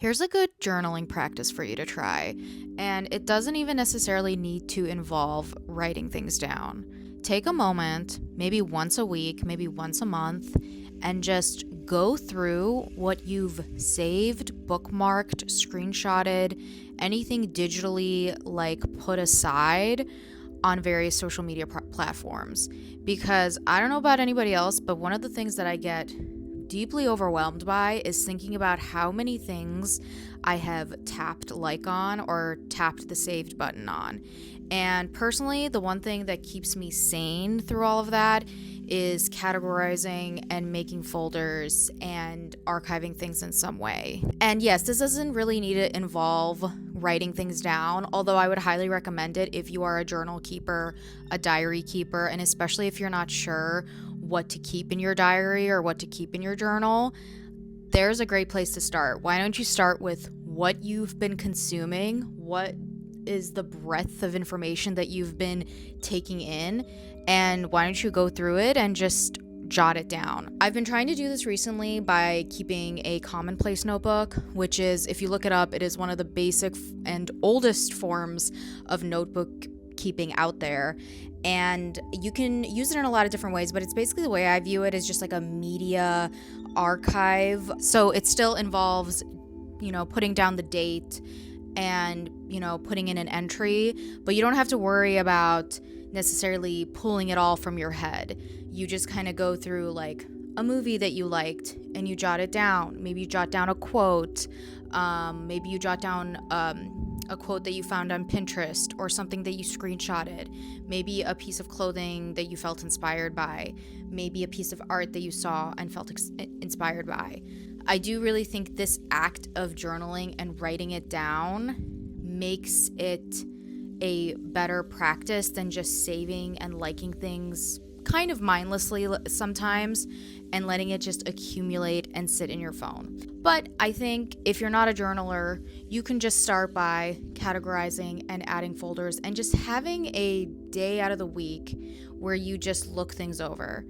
Here's a good journaling practice for you to try, and it doesn't even necessarily need to involve writing things down. Take a moment, maybe once a week, maybe once a month, and just go through what you've saved, bookmarked, screenshotted, anything digitally like put aside on various social media platforms. Because I don't know about anybody else, but one of the things that I get deeply overwhelmed by is thinking about how many things I have tapped like on or tapped the saved button on. And personally, the one thing that keeps me sane through all of that is categorizing and making folders and archiving things in some way. And yes, this doesn't really need to involve writing things down, although I would highly recommend it if you are a journal keeper, a diary keeper, and especially if you're not sure what to keep in your diary or what to keep in your journal. There's a great place to start. Why don't you start with what you've been consuming? What is the breadth of information that you've been taking in? And why don't you go through it and just jot it down? I've been trying to do this recently by keeping a commonplace notebook, which is, if you look it up, it is one of the basic and oldest forms of notebook keeping out there. And you can use it in a lot of different ways, but it's basically, the way I view it, is just like a media archive. So it still involves, putting down the date and, putting in an entry, but you don't have to worry about necessarily pulling it all from your head. You just kind of go through like a movie that you liked and you jot it down. Maybe you jot down a quote. Maybe you jot down a quote that you found on Pinterest or something that you screenshotted. Maybe a piece of clothing that you felt inspired by. Maybe a piece of art that you saw and felt inspired by. I do really think this act of journaling and writing it down makes it a better practice than just saving and liking things kind of mindlessly sometimes and letting it just accumulate and sit in your phone. But I think if you're not a journaler, you can just start by categorizing and adding folders and just having a day out of the week where you just look things over.